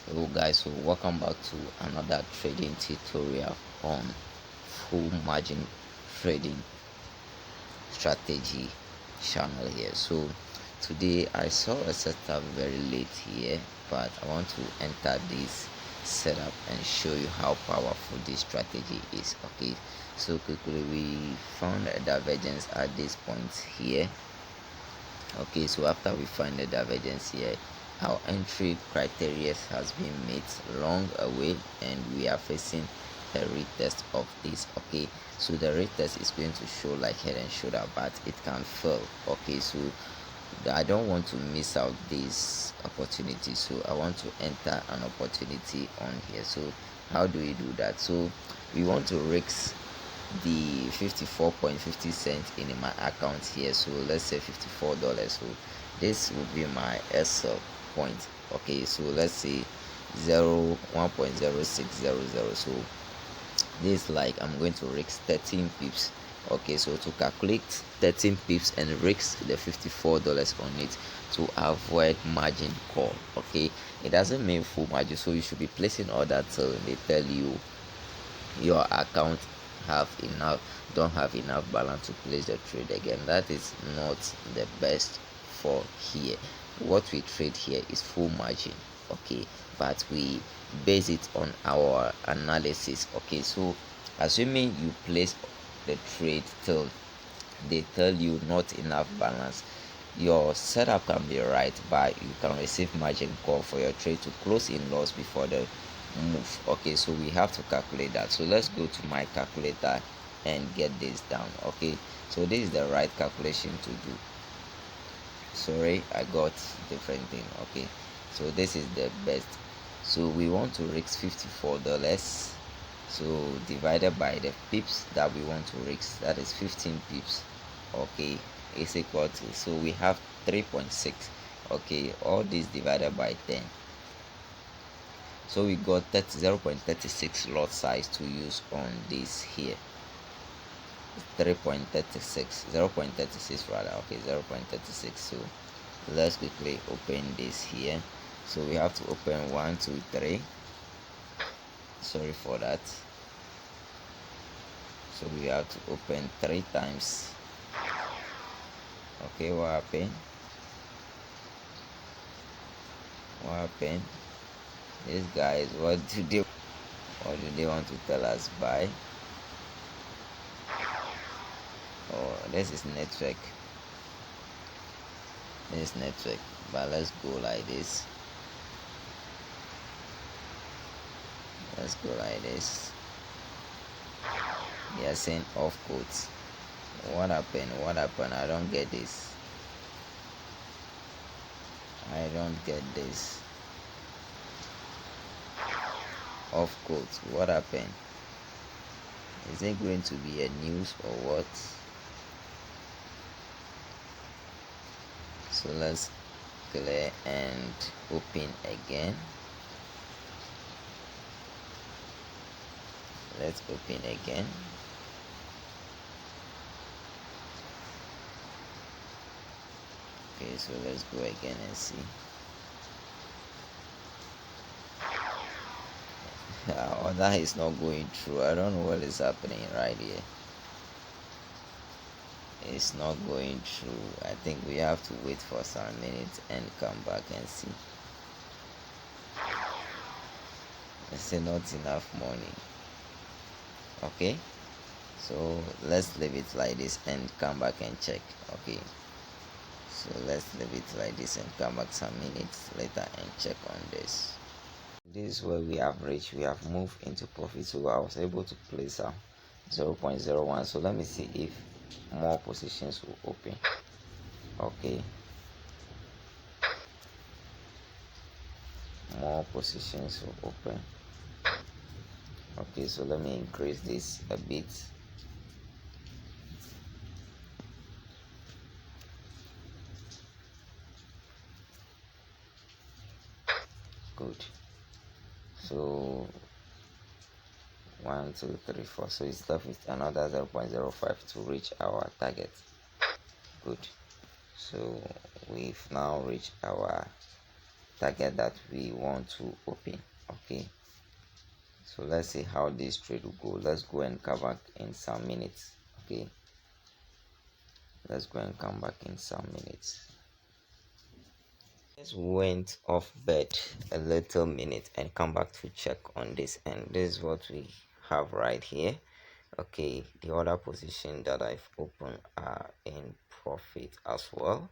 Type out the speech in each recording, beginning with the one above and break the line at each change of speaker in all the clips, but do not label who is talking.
Hello guys, so welcome back to another trading tutorial on full margin trading strategy channel here. So today I saw a setup very late here, but I want to enter this setup and show you how powerful this strategy is. Okay, so quickly we found a divergence at this point here. Okay, so after we find the divergence here, our entry criteria has been met long away and we are facing a retest of this. Okay, so the retest is going to show like head and shoulder, but it can fail. Okay, so I don't want to miss out this opportunity, so I want to enter an opportunity on here. So how do we do that? So we want to risk the 54.50 cents in my account here, so let's say $54. So this will be my SL point. Okay, so let's say 1.0600. so this, like, I'm going to risk 13 pips. Okay, so to calculate 13 pips and risk the $54 on it to avoid margin call. Okay, it doesn't mean full margin, so you should be placing order till they tell you your account don't have enough balance to place the trade again. That is not the best for here. What we trade here is full margin. Okay, but we base it on our analysis. Okay, so assuming you place the trade till they tell you not enough balance, your setup can be right, but you can receive margin call for your trade to close in loss before the move. Okay, so we have to calculate that. So let's go to my calculator and get this down. Okay, so this is the right calculation to do. Sorry, I got different thing. Okay, so this is the best. So we want to risk $54, so divided by the pips that we want to risk, that is 15 pips. Okay, is equal to, so we have 3.6. okay, all this divided by 10, so we got 0.36 lot size to use on this here. 3.36, 0.36 rather. Okay, 0.36. So let's quickly open this here. So we have to open 1 2 3. Sorry for that. So we have to open 3 times. Okay, what happened? These guys, what do they want to tell us? Buy? Oh, this is network. But let's go like this. They are saying off quotes. What happened? I don't get this. Off quotes. What happened? Is it going to be a news or what? So let's clear and open again. Let's open again. Okay, so let's go again and see. Oh, that is not going through. I don't know what is happening right here. It's not going through. I think we have to wait for some minutes and come back and see. It's not enough money. Okay, so let's leave it like this and come back and check. Okay, so let's leave it like this and come back some minutes later and check on this. This is where we have reached. We have moved into profit, so I was able to place a 0.01. So let me see if more positions will open. Okay, more positions will open. Okay, so let me increase this a bit. Good. So 1 2 3 4, so it's left with another 0.05 to reach our target. Good. So we've now reached our target that we want to open. Okay, so let's see how this trade will go. Let's go and come back in some minutes. Okay, let's go and come back in some minutes. Just went off bed a little minute and come back to check on this, and this is what we have right here. Okay, the other position that I've opened are in profit as well.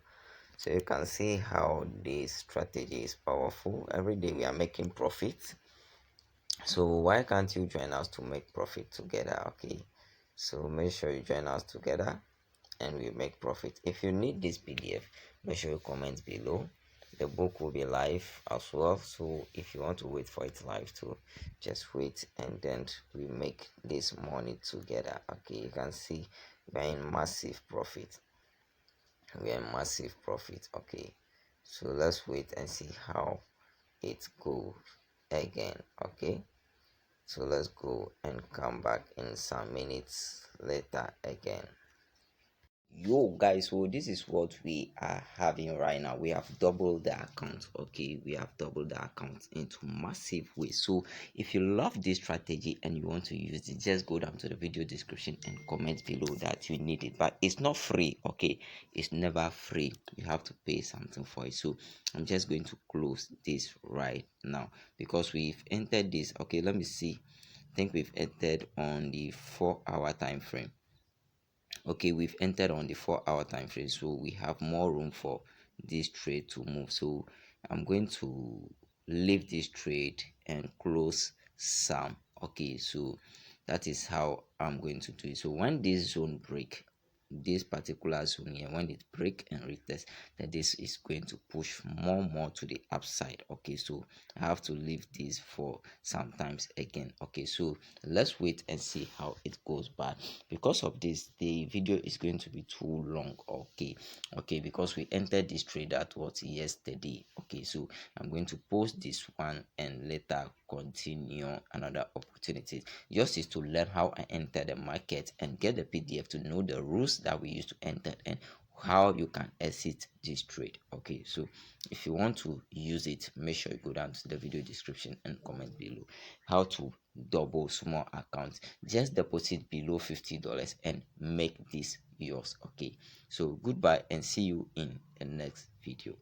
So you can see how this strategy is powerful. Every day we are making profit. So why can't you join us to make profit together? Okay, so make sure you join us together and we make profit. If you need this PDF, make sure you comment below. The book will be live as well, so if you want to wait for it live too, just wait, and then we make this money together. Okay, you can see we're in massive profit. We're in massive profit. Okay, so let's wait and see how it goes again. Okay, so let's go and come back in some minutes later again. Yo guys, so this is what we are having right now. We have doubled the account. Okay, we have doubled the account into massive ways. So if you love this strategy and you want to use it, just go down to the video description and comment below that you need it. But it's not free. Okay, it's never free. You have to pay something for it. So I'm just going to close this right now because we've entered this. Okay, let me see. I think we've entered on the 4-hour time frame. Okay, we've entered on the 4-hour time frame, so we have more room for this trade to move. So I'm going to leave this trade and close some. Okay, so that is how I'm going to do it. So when this zone break, this particular zone here, when it break and retest, that this is going to push more to the upside. Okay, so I have to leave this for sometimes again. Okay, so let's wait and see how it goes. But because of this, the video is going to be too long. Okay, because we entered this trade at what, yesterday. Okay, so I'm going to post this one and later continue another opportunity. Just is to learn how I enter the market and get the PDF to know the rules that we used to enter and how you can exit this trade. Okay, so if you want to use it, make sure you go down to the video description and comment below how to double small accounts. Just deposit below $50 and make this yours. Okay, so goodbye and see you in the next video.